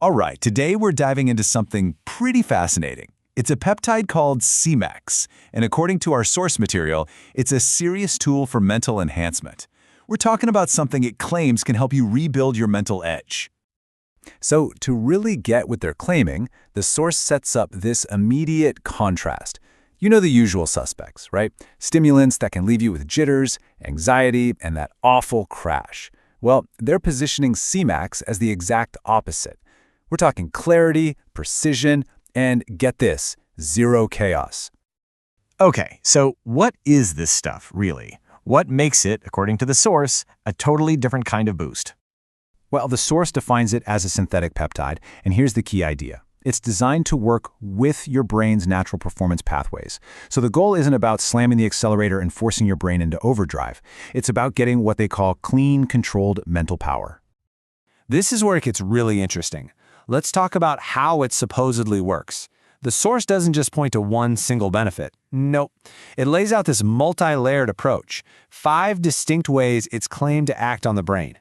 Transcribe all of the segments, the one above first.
All right, today we're diving into something pretty fascinating. It's a peptide called Semax, and according to our source material, it's a serious tool for mental enhancement. We're talking about something it claims can help you rebuild your mental edge. So, to really get what they're claiming, the source sets up this immediate contrast. You know the usual suspects, right? Stimulants that can leave you with jitters, anxiety, and that awful crash. Well, they're positioning Semax as the exact opposite. We're talking clarity, precision, and get this, zero chaos. Okay, so what is this stuff, really? What makes it, according to the source, a totally different kind of boost? Well, the source defines it as a synthetic peptide, and here's the key idea. It's designed to work with your brain's natural performance pathways. So the goal isn't about slamming the accelerator and forcing your brain into overdrive. It's about getting what they call clean, controlled mental power. This is where it gets really interesting. Let's talk about how it supposedly works. The source doesn't just point to one single benefit. Nope. It lays out this multi-layered approach, 5 distinct ways it's claimed to act on the brain.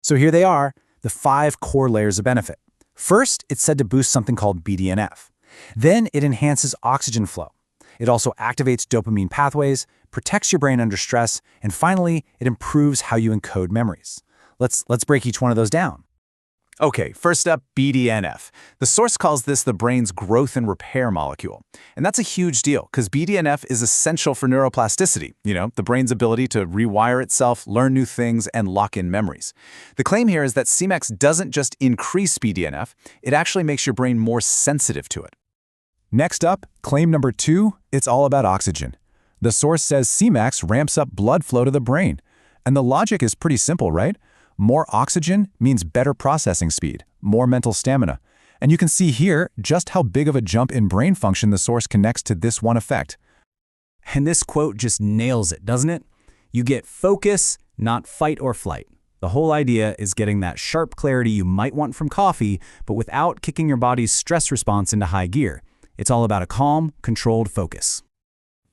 So here they are, the 5 core layers of benefit. First, it's said to boost something called BDNF. Then it enhances oxygen flow. It also activates dopamine pathways, protects your brain under stress, and finally, it improves how you encode memories. Let's break each one of those down. Okay, first up, BDNF. The source calls this the brain's growth and repair molecule. And that's a huge deal because BDNF is essential for neuroplasticity, the brain's ability to rewire itself, learn new things, and lock in memories. The claim here is that Semax doesn't just increase BDNF, it actually makes your brain more sensitive to it. Next up, claim number 2, it's all about oxygen. The source says Semax ramps up blood flow to the brain. And the logic is pretty simple, right? More oxygen means better processing speed, more mental stamina. And you can see here just how big of a jump in brain function the source connects to this one effect. And this quote just nails it, doesn't it? You get focus, not fight or flight. The whole idea is getting that sharp clarity you might want from coffee, but without kicking your body's stress response into high gear. It's all about a calm, controlled focus.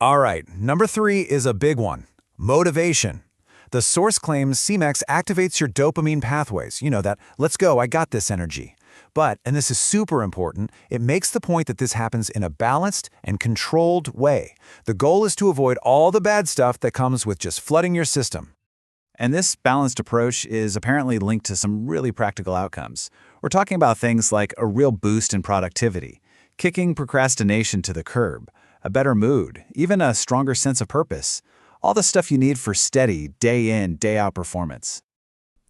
All right, number 3 is a big one, motivation. The source claims Semax activates your dopamine pathways, that let's go, I got this energy. But, and this is super important, it makes the point that this happens in a balanced and controlled way. The goal is to avoid all the bad stuff that comes with just flooding your system. And this balanced approach is apparently linked to some really practical outcomes. We're talking about things like a real boost in productivity, kicking procrastination to the curb, a better mood, even a stronger sense of purpose. All the stuff you need for steady, day-in, day-out performance.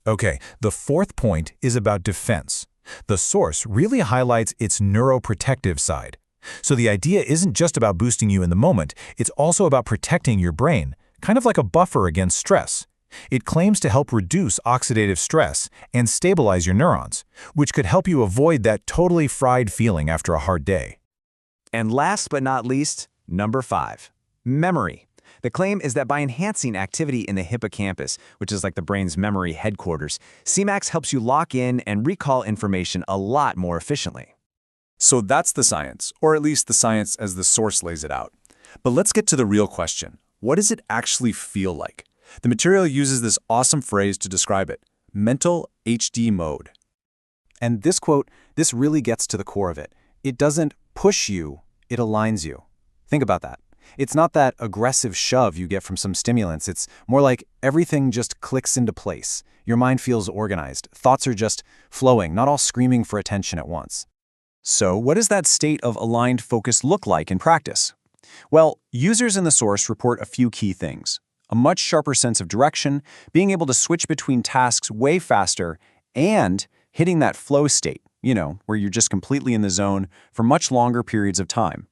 Okay, the 4th point is about defense. The source really highlights its neuroprotective side. So the idea isn't just about boosting you in the moment, it's also about protecting your brain, kind of like a buffer against stress. It claims to help reduce oxidative stress and stabilize your neurons, which could help you avoid that totally fried feeling after a hard day. And last but not least, number 5, memory. The claim is that by enhancing activity in the hippocampus, which is like the brain's memory headquarters, Semax helps you lock in and recall information a lot more efficiently. So that's the science, or at least the science as the source lays it out. But let's get to the real question. What does it actually feel like? The material uses this awesome phrase to describe it, mental HD mode. And this quote, this really gets to the core of it. It doesn't push you, it aligns you. Think about that. It's not that aggressive shove you get from some stimulants. It's more like everything just clicks into place. Your mind feels organized. Thoughts are just flowing, not all screaming for attention at once. So what does that state of aligned focus look like in practice? Well, users in the source report a few key things. A much sharper sense of direction, being able to switch between tasks way faster, and hitting that flow state, where you're just completely in the zone for much longer periods of time.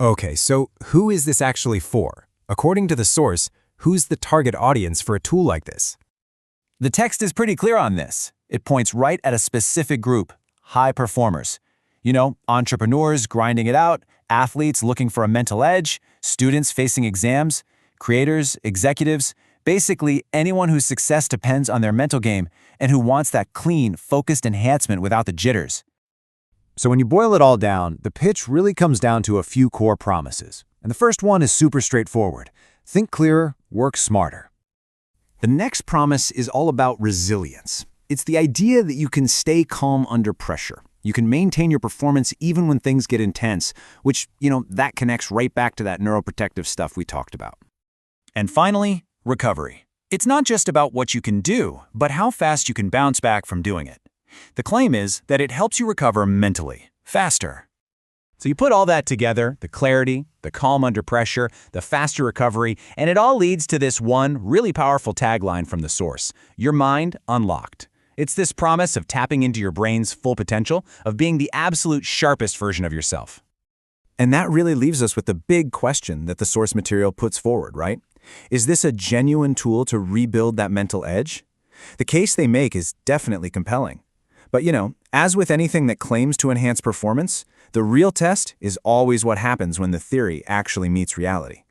Okay, so who is this actually for? According to the source, who's the target audience for a tool like this? The text is pretty clear on this. It points right at a specific group, high performers. Entrepreneurs grinding it out, athletes looking for a mental edge, students facing exams, creators, executives, basically anyone whose success depends on their mental game and who wants that clean, focused enhancement without the jitters. So when you boil it all down, the pitch really comes down to a few core promises. And the first one is super straightforward. Think clearer, work smarter. The next promise is all about resilience. It's the idea that you can stay calm under pressure. You can maintain your performance even when things get intense, which, that connects right back to that neuroprotective stuff we talked about. And finally, recovery. It's not just about what you can do, but how fast you can bounce back from doing it. The claim is that it helps you recover mentally, faster. So you put all that together, the clarity, the calm under pressure, the faster recovery, and it all leads to this one really powerful tagline from the source: your mind unlocked. It's this promise of tapping into your brain's full potential, of being the absolute sharpest version of yourself. And that really leaves us with the big question that the source material puts forward, right? Is this a genuine tool to rebuild that mental edge? The case they make is definitely compelling. But as with anything that claims to enhance performance, the real test is always what happens when the theory actually meets reality.